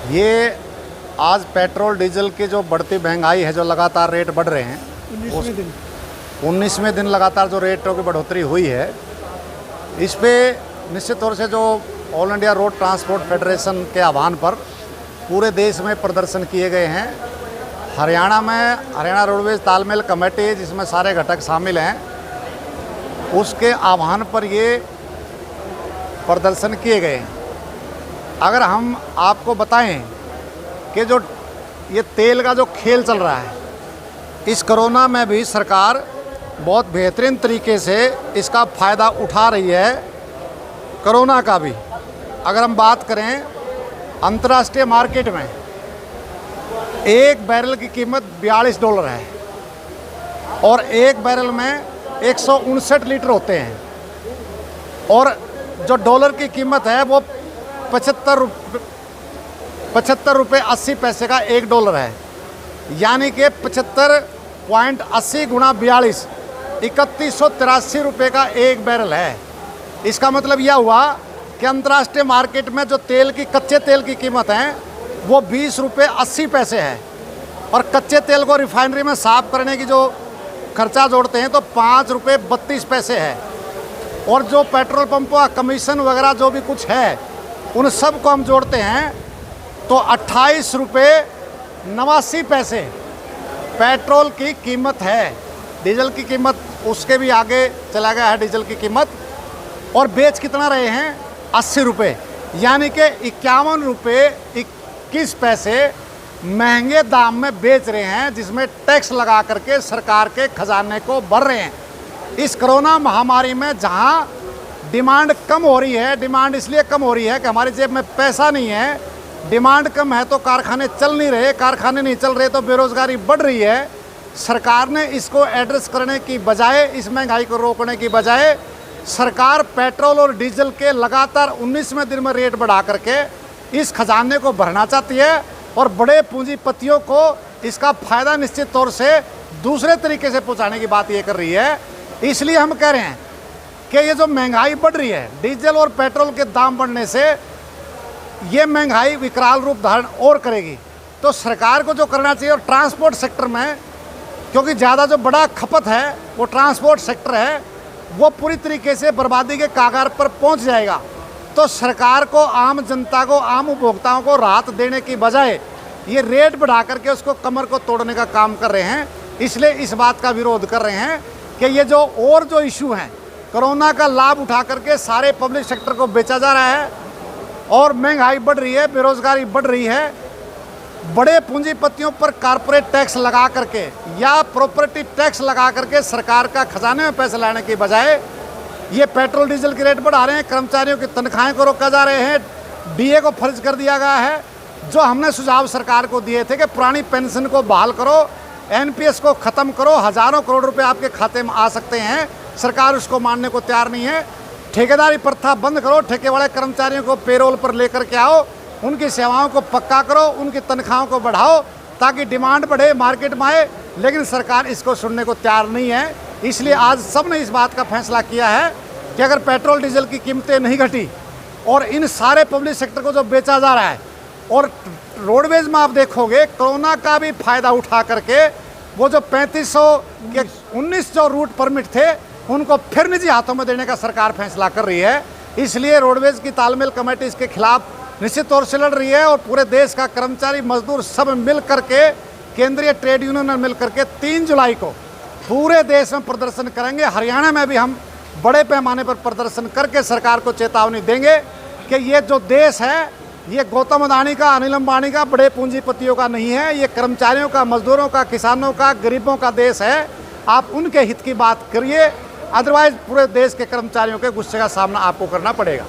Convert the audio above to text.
ये आज petrol diesel की जो बढ़ती महंगाई है, जो लगातार रेट बढ़ रहे हैं, 19वें दिन लगातार जो रेटों की बढ़ोतरी हुई है, इस पे निश्चित तौर से जो all India road transport federation के आह्वान पर पूरे देश में प्रदर्शन किए गए हैं। हरियाणा में हरियाणा रोडवेज तालमेल कमेटी, जिसमें सारे घटक शामिल हैं, उसके आह्वान पर ये प्रदर्शन किए गए हैं। अगर हम आपको बताएं कि जो ये तेल का जो खेल चल रहा है, इस कोरोना में भी सरकार बहुत बेहतरीन तरीके से इसका फ़ायदा उठा रही है। कोरोना का भी अगर हम बात करें, अंतर्राष्ट्रीय मार्केट में एक बैरल की कीमत $42 है और एक बैरल में 159 लीटर होते हैं, और जो डॉलर की कीमत है वो 75 रुपये 80 पैसे का $1 है, यानी कि 75.80 गुणा 42 3183 रुपये का एक बैरल है। इसका मतलब यह हुआ कि अंतर्राष्ट्रीय मार्केट में जो तेल की कच्चे तेल की कीमत है वो 20 रुपये 80 पैसे है, और कच्चे तेल को रिफाइनरी में साफ़ करने की जो खर्चा जोड़ते हैं तो 5 रुपये 32 पैसे है, और जो पेट्रोल पंपों का कमीशन वगैरह जो भी कुछ है उन सब को हम जोड़ते हैं तो 28 रुपये 89 पैसे पेट्रोल की कीमत है। डीजल की कीमत उसके भी आगे चला गया है डीजल की कीमत, और बेच कितना रहे हैं 80 रुपये, यानी कि 51 रुपये 21 पैसे महंगे दाम में बेच रहे हैं, जिसमें टैक्स लगा करके सरकार के खजाने को भर रहे हैं। इस कोरोना महामारी में जहां डिमांड कम हो रही है, डिमांड इसलिए कम हो रही है कि हमारी जेब में पैसा नहीं है, डिमांड कम है तो कारखाने चल नहीं रहे, कारखाने नहीं चल रहे तो बेरोज़गारी बढ़ रही है। सरकार ने इसको एड्रेस करने की बजाय, इस महंगाई को रोकने की बजाय, सरकार पेट्रोल और डीजल के लगातार 19वें दिन में रेट बढ़ा करके इस खजाने को भरना चाहती है, और बड़े पूंजीपतियों को इसका फ़ायदा निश्चित तौर से दूसरे तरीके से पहुंचाने की बात ये कर रही है। इसलिए हम कह रहे हैं कि ये जो महंगाई बढ़ रही है, डीजल और पेट्रोल के दाम बढ़ने से ये महंगाई विकराल रूप धारण और करेगी। तो सरकार को जो करना चाहिए, और ट्रांसपोर्ट सेक्टर में, क्योंकि ज़्यादा जो बड़ा खपत है वो ट्रांसपोर्ट सेक्टर है, वो पूरी तरीके से बर्बादी के कागार पर पहुंच जाएगा। तो सरकार को, आम जनता को, आम उपभोक्ताओं को राहत देने की बजाय ये रेट बढ़ा करके उसको कमर को तोड़ने का काम कर रहे हैं। इसलिए इस बात का विरोध कर रहे हैं कि ये जो और जो इशू हैं, कोरोना का लाभ उठा करके सारे पब्लिक सेक्टर को बेचा जा रहा है, और महंगाई बढ़ रही है, बेरोज़गारी बढ़ रही है। बड़े पूंजीपतियों पर कारपोरेट टैक्स लगा करके या प्रॉपर्टी टैक्स लगा करके सरकार का खजाने में पैसे लाने की बजाय ये पेट्रोल डीजल की रेट बढ़ा रहे हैं, कर्मचारियों की तनख्वाहें को रोका जा रहे हैं, डीए को फर्ज कर दिया गया है। जो हमने सुझाव सरकार को दिए थे कि पुरानी पेंशन को बहाल करो, एनपीएस को ख़त्म करो, हज़ारों करोड़ रुपए आपके खाते में आ सकते हैं, सरकार उसको मानने को तैयार नहीं है। ठेकेदारी प्रथा बंद करो, ठेके वाले कर्मचारियों को पेरोल पर लेकर के आओ, उनकी सेवाओं को पक्का करो, उनकी तनख्वाहों को बढ़ाओ ताकि डिमांड बढ़े, मार्केट में आए। लेकिन सरकार इसको सुनने को तैयार नहीं है। इसलिए आज सब ने इस बात का फैसला किया है कि अगर पेट्रोल डीजल की कीमतें नहीं घटी और इन सारे पब्लिक सेक्टर को जो बेचा जा रहा है, और रोडवेज में आप देखोगे कोरोना का भी फ़ायदा उठा करके वो जो 3500 के 19 जो रूट परमिट थे उनको फिर निजी हाथों में देने का सरकार फैसला कर रही है। इसलिए रोडवेज की तालमेल कमेटी इसके खिलाफ निश्चित तौर से लड़ रही है, और पूरे देश का कर्मचारी, मजदूर सब मिल करके, केंद्रीय ट्रेड यूनियन में मिल करके 3 जुलाई को पूरे देश में प्रदर्शन करेंगे। हरियाणा में भी हम बड़े पैमाने पर प्रदर्शन करके सरकार को चेतावनी देंगे कि ये जो देश है ये गौतम अदानी का, अनिल अंबानी का, बड़े पूंजीपतियों का नहीं है, ये कर्मचारियों का, मजदूरों का, किसानों का, गरीबों का देश है। आप उनके हित की बात करिए, अदरवाइज पूरे देश के कर्मचारियों के गुस्से का सामना आपको करना पड़ेगा।